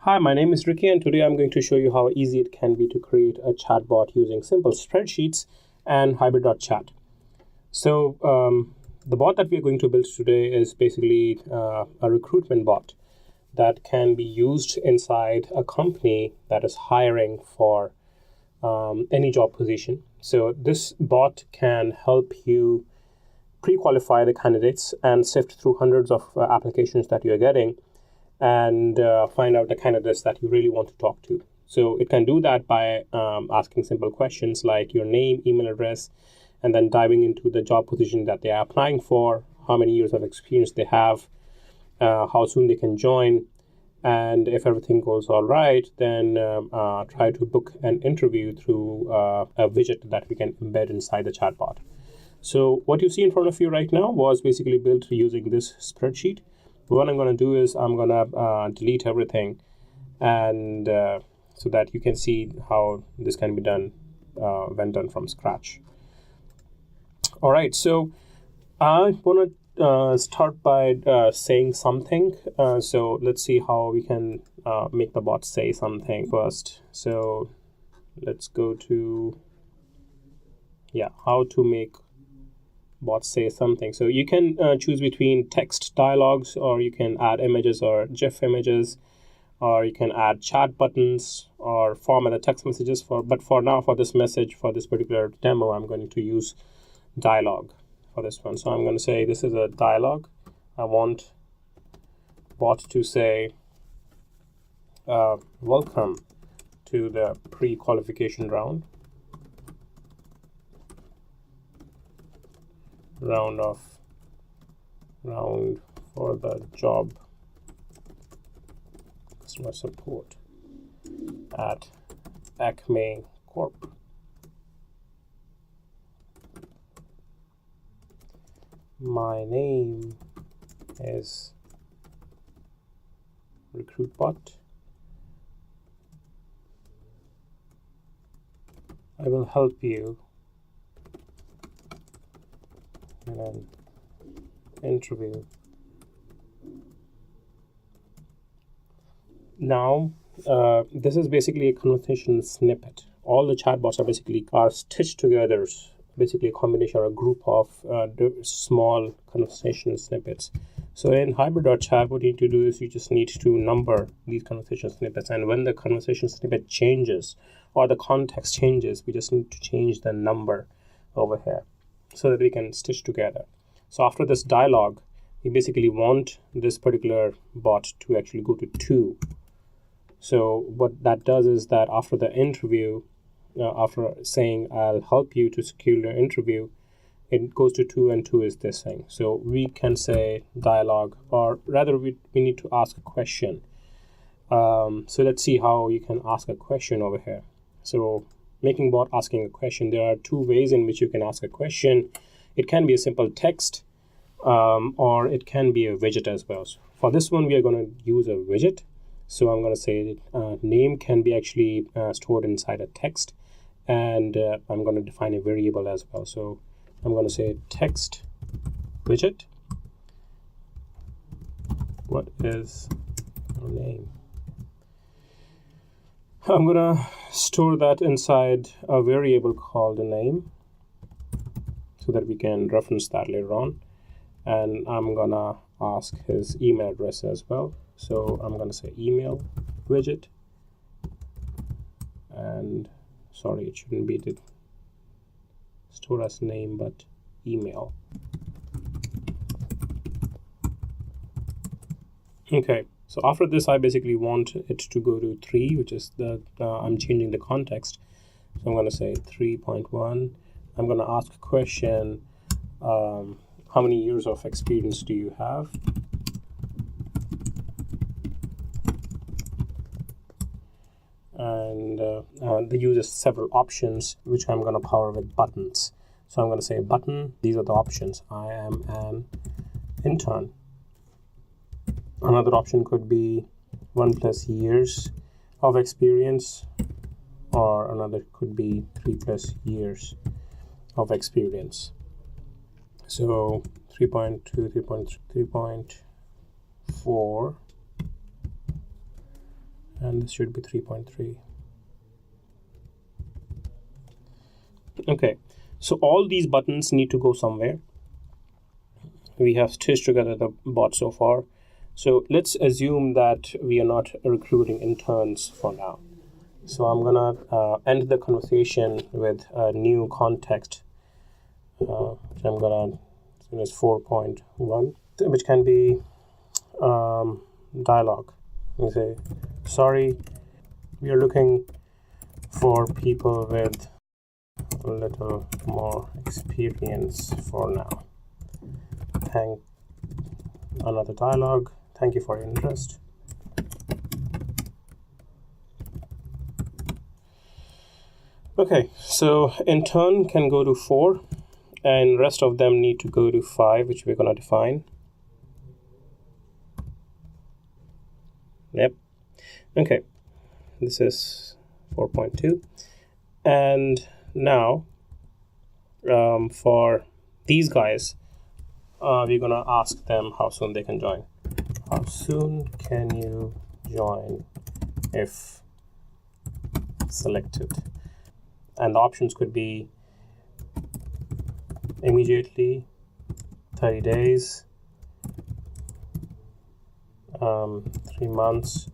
Hi, my name is Ricky, and today I'm going to show you how easy it can be to create a chatbot using simple spreadsheets and Hybrid.Chat. So the bot that we're going to build today is basically a recruitment bot that can be used inside a company that is hiring for any job position. So this bot can help you pre-qualify the candidates and sift through hundreds of applications that you're getting and find out the candidates that you really want to talk to. So it can do that by asking simple questions like your name, email address, and then diving into the job position that they are applying for, how many years of experience they have, how soon they can join, and if everything goes all right, then try to book an interview through a widget that we can embed inside the chatbot. So what you see in front of you right now was basically built using this spreadsheet. What I'm going to do is I'm going to delete everything, and so that you can see how this can be done when done from scratch. All right, so I want to start by saying something. So let's see how we can make the bot say something first. So let's go to, how to make bot say something. So you can choose between text dialogues, or you can add images or GIF images, or you can add chat buttons or format the text messages but for now, for this message, for this particular demo, I'm going to use dialogue for this one. So I'm going to say this is a dialogue. I want bot to say welcome to the pre-qualification round for the job customer support at Acme Corp. My name is RecruitBot. I will help you in an interview. Now, this is basically a conversation snippet. All the chatbots are stitched together, basically a combination or a group of small conversation snippets. So in Hybrid.Chat, what you need to do is you just need to number these conversation snippets, and when the conversation snippet changes or the context changes, we just need to change the number over here so that we can stitch together. So after this dialogue, we basically want this particular bot to actually go to 2. So what that does is that after the interview, after saying I'll help you to secure your interview, it goes to 2, and 2 is this thing. So we can say dialogue, or rather we need to ask a question. So let's see how you can ask a question over here. So making bot asking a question, there are 2 ways in which you can ask a question. It can be a simple text, or it can be a widget as well. So for this one, we are going to use a widget. So I'm going to say name can be actually stored inside a text, and I'm going to define a variable as well. So I'm going to say text widget. What is your name? I'm going to store that inside a variable called a name so that we can reference that later on. And I'm going to ask his email address as well. So I'm going to say email widget, and sorry, it shouldn't be the store as name, but email. Okay, so after this, I basically want it to go to 3, which is I'm changing the context. So I'm going to say 3.1. I'm going to ask a question, how many years of experience do you have? And they use several options, which I'm going to power with buttons. So I'm going to say button. These are the options. I am an intern. Another option could be 1+ years of experience, or another could be 3+ years of experience. So 3.2, 3.3, 3.4, and this should be 3.3. Okay, so all these buttons need to go somewhere. We have stitched together the bot so far. So let's assume that we are not recruiting interns for now. So I'm gonna end the conversation with a new context, which I'm gonna use 4.1, which can be dialogue. You say, sorry, we are looking for people with a little more experience for now. Another dialogue. Thank you for your interest. Okay, so intern can go to 4, and rest of them need to go to 5, which we're going to define. Yep. Okay, this is 4.2. And now, for these guys, we're going to ask them how soon they can join. How soon can you join if selected? And the options could be immediately, 30 days, 3 months,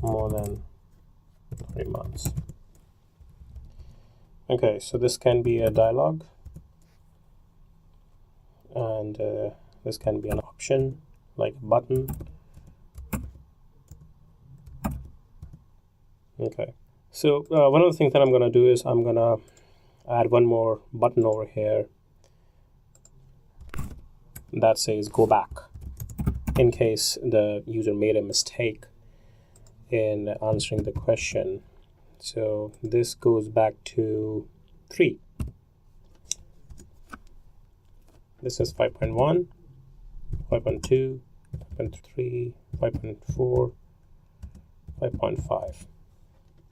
more than 3 months. Okay, so this can be a dialogue, and this can be an option like a button. Okay, so one of the things that I'm going to do is I'm going to add one more button over here that says go back, in case the user made a mistake in answering the question. So this goes back to 3. This is 5.1, 5.2, 5.3, 5.4, 5.5.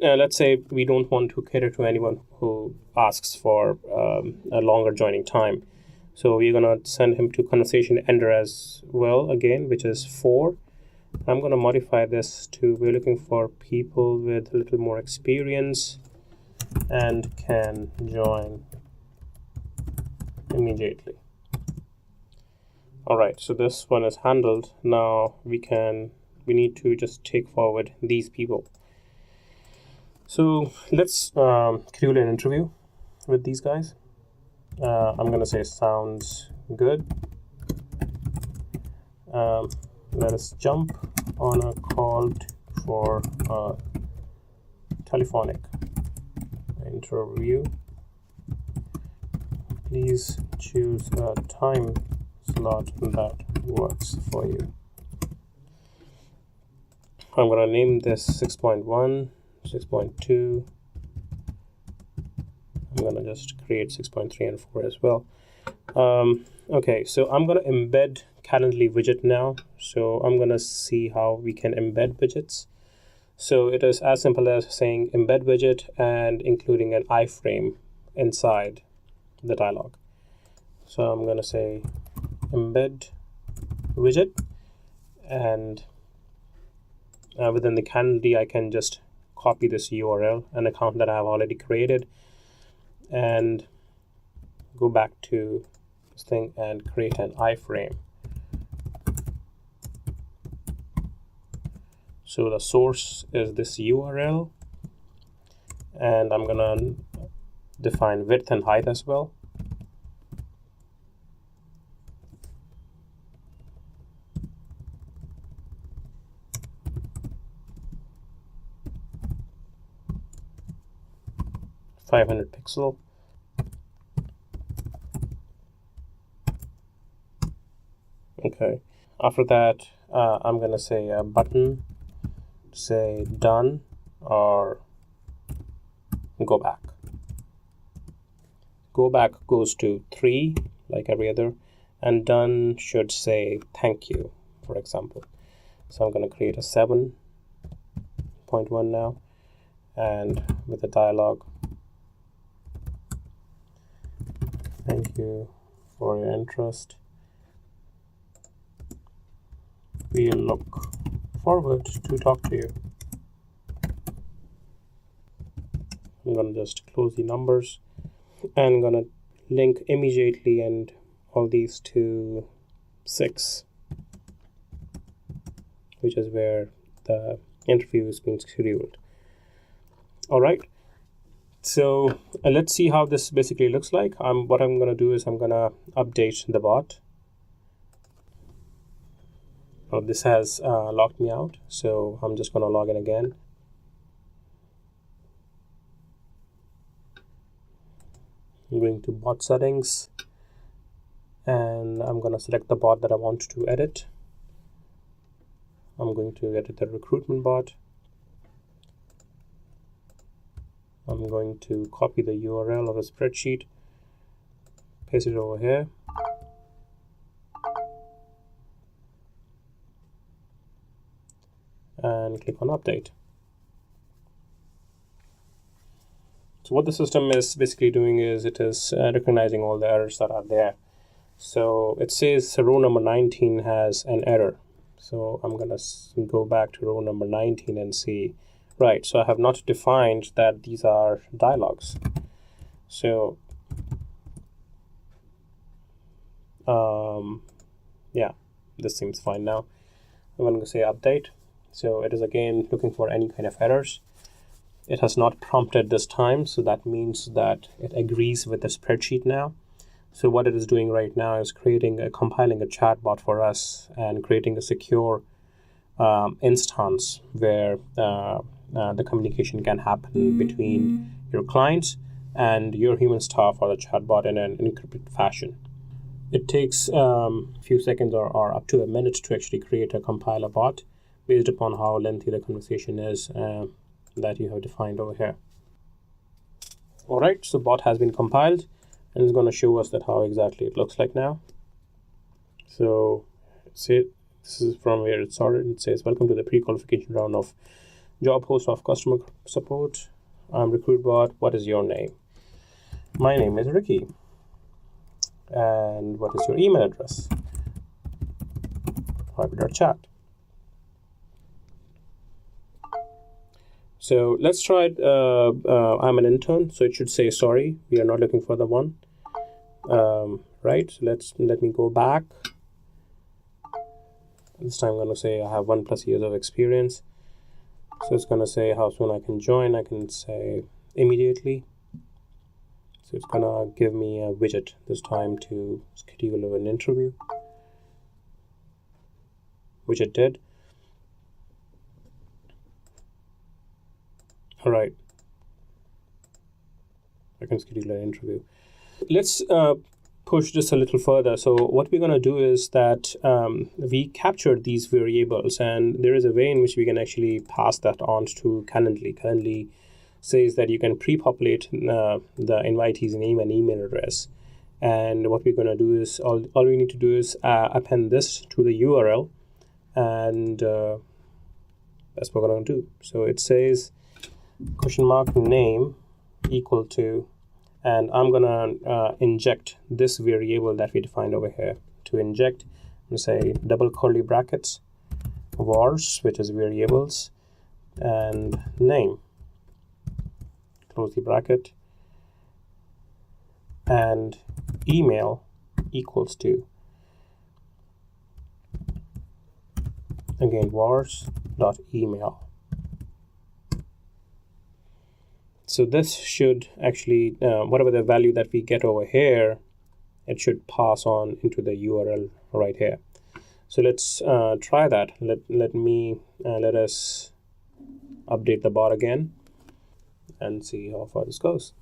Let's say we don't want to cater to anyone who asks for a longer joining time. So we're going to send him to conversation ender as well again, which is 4. I'm going to modify this to we're looking for people with a little more experience and can join immediately. All right, so this one is handled. Now we need to just take forward these people. So let's schedule an interview with these guys. I'm going to say sounds good. Let us jump on a call for a telephonic interview. Please choose a time slot that works for you. I'm going to name this 6.1, 6.2. I'm going to just create 6.3 and 4 as well. Okay, so I'm going to embed Calendly widget now. So I'm going to see how we can embed widgets. So it is as simple as saying embed widget and including an iframe inside the dialog. So I'm going to say embed widget, and within the Calendly I can just copy this URL, an account that I have already created, and go back to this thing and create an iframe. So the source is this URL, and I'm gonna define width and height as well. .500 pixel. Okay. After that, I'm gonna say a button, say done or go back. Go back goes to 3 like every other, and done should say thank you, for example. So I'm going to create a 7.1 now, and with a dialog, thank you for your interest. We look forward to talk to you. I'm going to just close the numbers and I'm going to link immediately and all these to 6, which is where the interview is being scheduled. All right. So let's see how this basically looks like. What I'm going to do is I'm going to update the bot. Oh, this has locked me out, so I'm just going to log in again. I'm going to bot settings, and I'm going to select the bot that I want to edit. I'm going to edit the recruitment bot. I'm going to copy the URL of a spreadsheet, paste it over here. And click on update. So what the system is basically doing is it is recognizing all the errors that are there. So it says row number 19 has an error. So I'm going to go back to row number 19 and see, right, so I have not defined that these are dialogues. So yeah, this seems fine now. I'm going to say update. So it is again looking for any kind of errors. It has not prompted this time, so that means that it agrees with the spreadsheet now. So what it is doing right now is compiling a chatbot for us and creating a secure instance where the communication can happen between your clients and your human staff or the chatbot in an encrypted fashion. It takes a few seconds or up to a minute to actually compile a bot based upon how lengthy the conversation is that you have defined over here. All right, so bot has been compiled and it's going to show us that how exactly it looks like now. So this is from where it started. It says, welcome to the pre-qualification round of job post of customer support. I'm RecruitBot. What is your name? My name is Ricky. And what is your email address? Hybrid.Chat. So let's try it. I'm an intern, so it should say sorry. We are not looking for the one. Right, so let me go back. This time I'm going to say I have 1+ years of experience. So it's going to say how soon I can join. I can say immediately. So it's going to give me a widget this time to schedule an interview, which it did. All right, I can schedule an interview. Let's push this a little further. So what we're going to do is that we captured these variables, and there is a way in which we can actually pass that on to Calendly. Calendly says that you can pre-populate the invitee's name and email address. And what we're going to do is, all we need to do is append this to the URL, and that's what we're going to do. So it says $name equal to, and I'm going to inject this variable that we defined over here. To inject, I'm going to say double curly brackets, vars, which is variables, and name, close the bracket, and email equals to, again, vars.email. So this should actually, whatever the value that we get over here, it should pass on into the URL right here. So let's try that. Let us update the bot again and see how far this goes.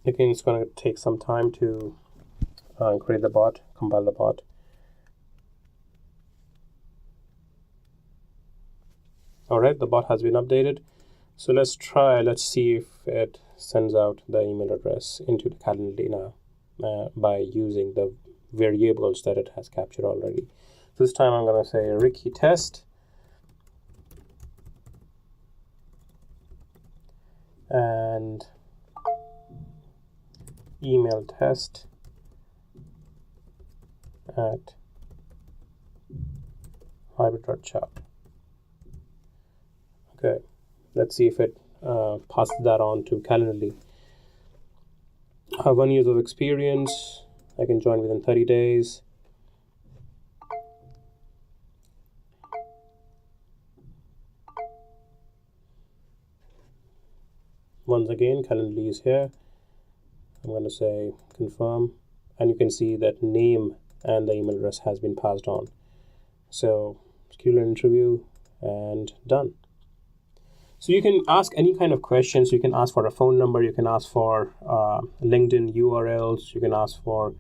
Again, it's going to take some time to create the bot, compile the bot. All right, the bot has been updated. So let's see if it sends out the email address into the Calendly now by using the variables that it has captured already. So this time I'm going to say Ricky test, and email test at Hybrid.Chat. Okay, let's see if it passes that on to Calendly. I have 1 year of experience. I can join within 30 days. Once again, Calendly is here. I'm going to say confirm, and you can see that name and the email address has been passed on. So schedule an interview and done. So you can ask any kind of questions. You can ask for a phone number. You can ask for LinkedIn URLs. You can ask for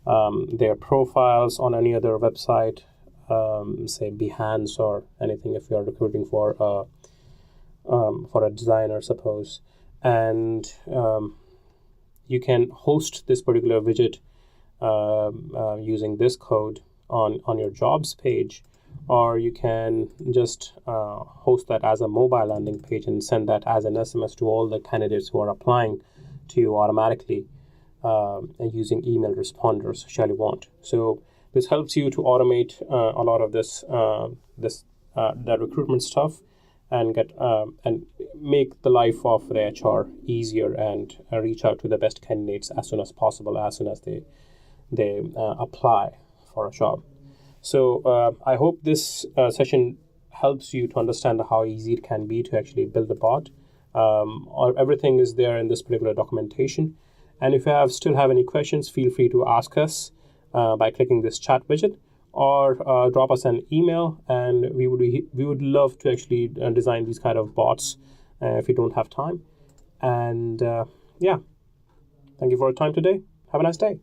their profiles on any other website, say Behance or anything if you are recruiting for a designer, suppose. And you can host this particular widget using this code on your jobs page, or you can just host that as a mobile landing page and send that as an SMS to all the candidates who are applying to you automatically using email responders, shall you want. So this helps you to automate a lot of that recruitment stuff and get and make the life of the HR easier and reach out to the best candidates as soon as possible, as soon as they apply for a job. So I hope this session helps you to understand how easy it can be to actually build a bot. Everything is there in this particular documentation. And if you still have any questions, feel free to ask us by clicking this chat widget, or drop us an email, and we would love to actually design these kind of bots if you don't have time. And yeah, thank you for your time today. Have a nice day.